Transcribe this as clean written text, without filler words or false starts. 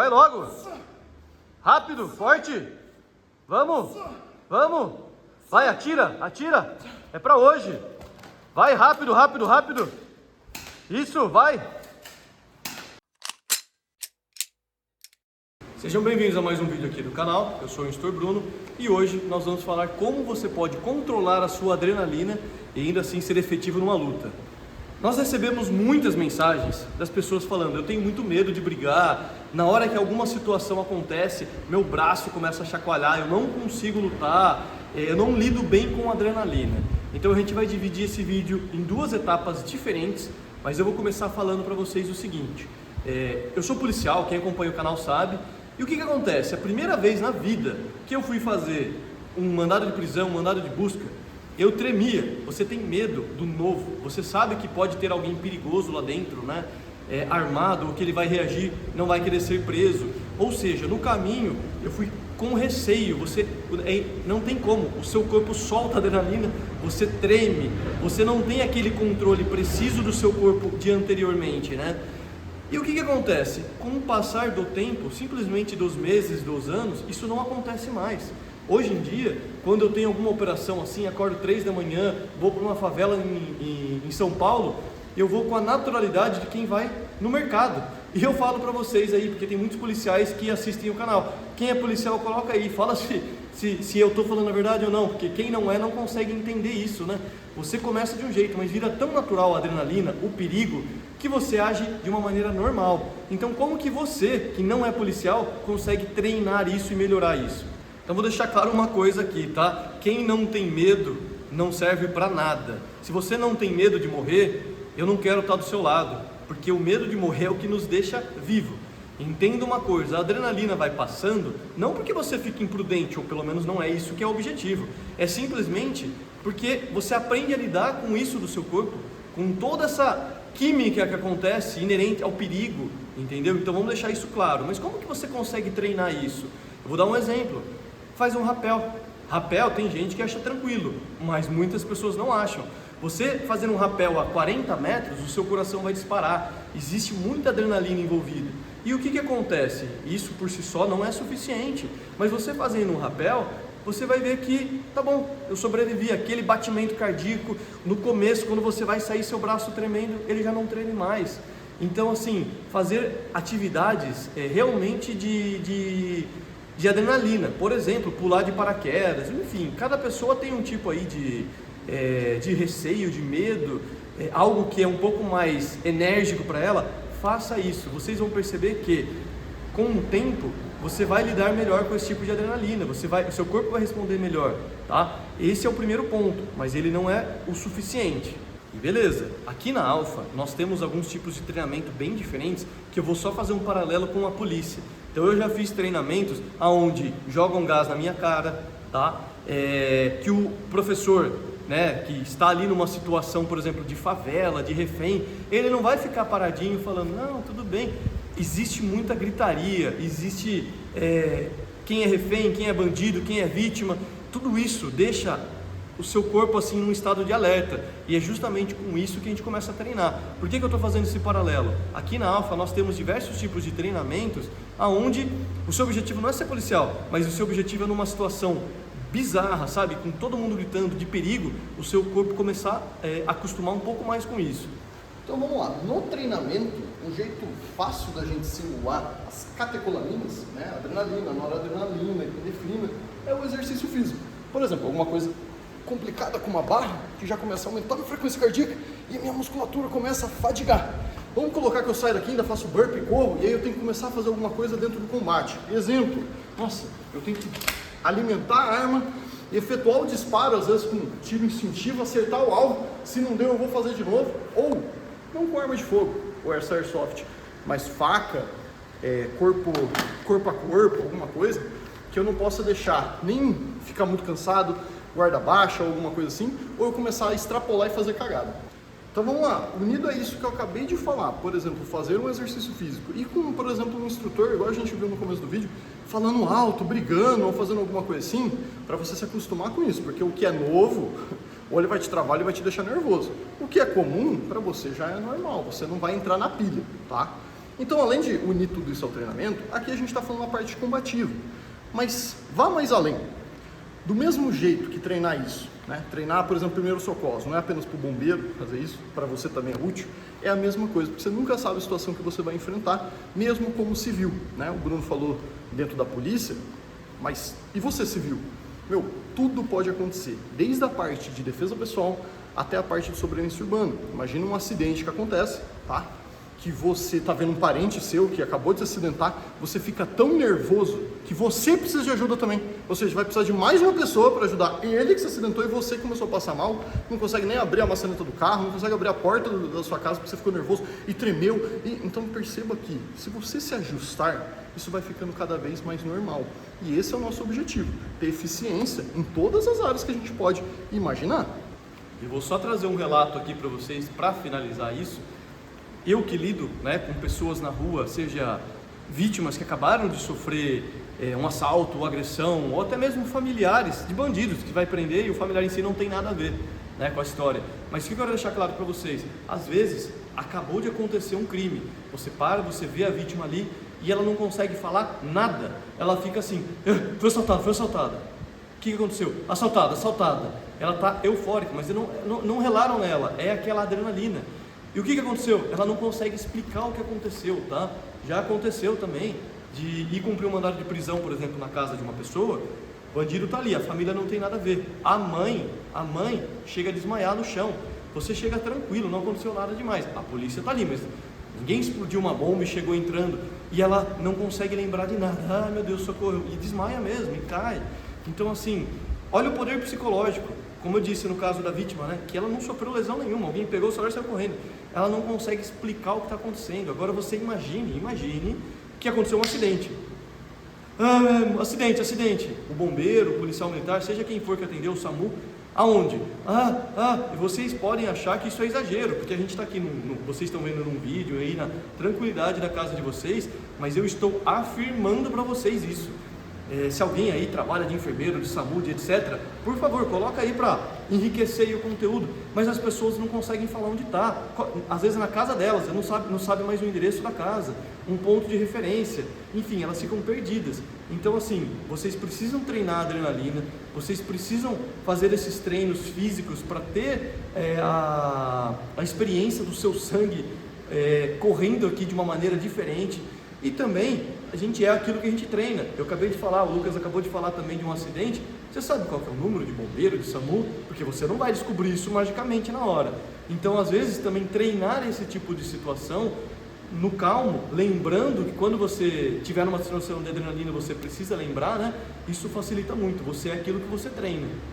vai logo. Rápido, forte. Vamos, vamos. Vai, atira, atira. É pra hoje. Vai, rápido, rápido, rápido. Isso, vai. Sejam bem-vindos a mais um vídeo aqui do canal. Eu sou o Instrutor Bruno e hoje nós vamos falar como você pode controlar a sua adrenalina e ainda assim ser efetivo numa luta. Nós recebemos muitas mensagens das pessoas falando: eu tenho muito medo de brigar, na hora que alguma situação acontece, meu braço começa a chacoalhar, eu não consigo lutar, eu não lido bem com adrenalina. Então a gente vai dividir esse vídeo em duas etapas diferentes, mas eu vou começar falando para vocês o seguinte: eu sou policial, quem acompanha o canal sabe, e o que acontece? A primeira vez na vida que eu fui fazer um mandado de prisão, um mandado de busca, eu tremia. Você tem medo do novo, você sabe que pode ter alguém perigoso lá dentro, né? Armado, ou que ele vai reagir, não vai querer ser preso. Ou seja, no caminho eu fui com receio. Você não tem como, o seu corpo solta adrenalina, você treme, você não tem aquele controle preciso do seu corpo de anteriormente, né? E o que acontece? Com o passar do tempo, simplesmente dos meses, dos anos, isso não acontece mais. Hoje em dia, quando eu tenho alguma operação assim, acordo 3 da manhã, vou para uma favela em São Paulo, eu vou com a naturalidade de quem vai no mercado. E eu falo para vocês aí, porque tem muitos policiais que assistem o canal. Quem é policial, coloca aí, fala se eu estou falando a verdade ou não, porque quem não é não consegue entender isso, né? Você começa de um jeito, mas vira tão natural a adrenalina, o perigo, que você age de uma maneira normal. Então como que você, que não é policial, consegue treinar isso e melhorar isso? Então vou deixar claro uma coisa aqui, tá? Quem não tem medo não serve para nada. Se você não tem medo de morrer, eu não quero estar do seu lado, porque o medo de morrer é o que nos deixa vivo. Entenda uma coisa, a adrenalina vai passando, não porque você fica imprudente, ou pelo menos não é isso que é o objetivo, é simplesmente porque você aprende a lidar com isso do seu corpo, com toda essa química que acontece inerente ao perigo, entendeu? Então vamos deixar isso claro. Mas como que você consegue treinar isso? Eu vou dar um exemplo. Faz um rapel. Rapel tem gente que acha tranquilo, mas muitas pessoas não acham. Você fazendo um rapel a 40 metros, o seu coração vai disparar. Existe muita adrenalina envolvida. E o que acontece? Isso por si só não é suficiente. Mas você fazendo um rapel, você vai ver que, tá bom, eu sobrevivi. Aquele batimento cardíaco, no começo, quando você vai sair seu braço tremendo, ele já não treme mais. Então, assim, fazer atividades realmente de adrenalina, por exemplo, pular de paraquedas, enfim, cada pessoa tem um tipo aí de receio, de medo, algo que é um pouco mais enérgico para ela. Faça isso, vocês vão perceber que com o tempo você vai lidar melhor com esse tipo de adrenalina, o seu corpo vai responder melhor, tá? Esse é o primeiro ponto, mas ele não é o suficiente. E beleza, aqui na Alpha nós temos alguns tipos de treinamento bem diferentes, que eu vou só fazer um paralelo com a polícia. Então eu já fiz treinamentos onde jogam gás na minha cara, tá? Que o professor, né, que está ali numa situação, por exemplo, de favela, de refém, ele não vai ficar paradinho falando, não, tudo bem. Existe muita gritaria, existe quem é refém, quem é bandido, quem é vítima, tudo isso deixa o seu corpo assim num estado de alerta, e é justamente com isso que a gente começa a treinar. Por que eu estou fazendo esse paralelo? Aqui na Alpha nós temos diversos tipos de treinamentos aonde o seu objetivo não é ser policial, mas o seu objetivo é numa situação bizarra, sabe, com todo mundo gritando de perigo, o seu corpo começar a acostumar um pouco mais com isso. Então vamos lá, no treinamento, um jeito fácil da gente simular as catecolaminas, né, adrenalina, noradrenalina, epinefrina, é o exercício físico. Por exemplo, alguma coisa complicada com uma barra, que já começa a aumentar a minha frequência cardíaca e a minha musculatura começa a fadigar. Vamos colocar que eu saio daqui, ainda faço burpee, corro, e aí eu tenho que começar a fazer alguma coisa dentro do combate. Exemplo, nossa, eu tenho que alimentar a arma, efetuar o disparo, às vezes com tiro instintivo, acertar o alvo, se não deu eu vou fazer de novo, ou não com arma de fogo, ou airsoft, mas faca, corpo a corpo, alguma coisa, que eu não possa deixar nem ficar muito cansado, guarda baixa ou alguma coisa assim, ou eu começar a extrapolar e fazer cagada. Então vamos lá, unido a isso que eu acabei de falar, por exemplo, fazer um exercício físico e com, por exemplo, um instrutor, igual a gente viu no começo do vídeo, falando alto, brigando ou fazendo alguma coisa assim, para você se acostumar com isso, porque o que é novo, ou ele vai te travar, ele vai te deixar nervoso. O que é comum, para você já é normal, você não vai entrar na pilha, tá? Então, além de unir tudo isso ao treinamento, aqui a gente está falando uma parte combativa. Mas vá mais além. Do mesmo jeito que treinar isso, né? Treinar, por exemplo, primeiro socorro, não é apenas para o bombeiro fazer isso, para você também é útil, é a mesma coisa, porque você nunca sabe a situação que você vai enfrentar, mesmo como civil, né? O Bruno falou dentro da polícia, mas e você civil? Tudo pode acontecer, desde a parte de defesa pessoal até a parte de sobrevivência urbana. Imagina um acidente que acontece, tá? Que você está vendo um parente seu que acabou de se acidentar, você fica tão nervoso que você precisa de ajuda também. Ou seja, vai precisar de mais uma pessoa para ajudar ele que se acidentou e você que começou a passar mal, não consegue nem abrir a maçaneta do carro, não consegue abrir a porta da sua casa porque você ficou nervoso e tremeu. Então perceba que se você se ajustar, isso vai ficando cada vez mais normal. E esse é o nosso objetivo, ter eficiência em todas as áreas que a gente pode imaginar. E vou só trazer um relato aqui para vocês, para finalizar isso. Eu que lido, né, com pessoas na rua, seja vítimas que acabaram de sofrer um assalto ou agressão, ou até mesmo familiares de bandidos que vai prender e o familiar em si não tem nada a ver, né, com a história. Mas o que eu quero deixar claro para vocês? Às vezes, acabou de acontecer um crime, você para, você vê a vítima ali e ela não consegue falar nada. Ela fica assim, foi assaltada, foi assaltada. O que aconteceu? Assaltada, assaltada. Ela está eufórica, mas não relaram nela, é aquela adrenalina. E o que aconteceu? Ela não consegue explicar o que aconteceu, tá? Já aconteceu também de ir cumprir um mandado de prisão, por exemplo, na casa de uma pessoa, o bandido está ali, a família não tem nada a ver. A mãe chega a desmaiar no chão. Você chega tranquilo, não aconteceu nada demais. A polícia está ali, mas ninguém explodiu uma bomba e chegou entrando e ela não consegue lembrar de nada. Ah, meu Deus, socorro. E desmaia mesmo, e cai. Então, assim, olha o poder psicológico. Como eu disse no caso da vítima, né, que ela não sofreu lesão nenhuma, alguém pegou o celular e saiu correndo. Ela não consegue explicar o que está acontecendo. Agora você imagine que aconteceu um acidente. Acidente. O bombeiro, o policial militar, seja quem for que atendeu, o SAMU, aonde? E vocês podem achar que isso é exagero, porque a gente está aqui, vocês estão vendo num vídeo aí, na tranquilidade da casa de vocês, mas eu estou afirmando para vocês isso. Se alguém aí trabalha de enfermeiro, de SAMU, de etc., por favor, coloca aí para enriquecer aí o conteúdo, mas as pessoas não conseguem falar onde está, às vezes na casa delas, não sabe mais o endereço da casa, um ponto de referência, enfim, elas ficam perdidas. Então, assim, vocês precisam treinar a adrenalina, vocês precisam fazer esses treinos físicos para ter a experiência do seu sangue correndo aqui de uma maneira diferente. E também, a gente é aquilo que a gente treina. Eu acabei de falar, o Lucas acabou de falar também de um acidente. Você sabe qual que é o número de bombeiro, de SAMU? Porque você não vai descobrir isso magicamente na hora. Então, às vezes, também treinar esse tipo de situação no calmo, lembrando que quando você tiver numa situação de adrenalina, você precisa lembrar, né? Isso facilita muito. Você é aquilo que você treina.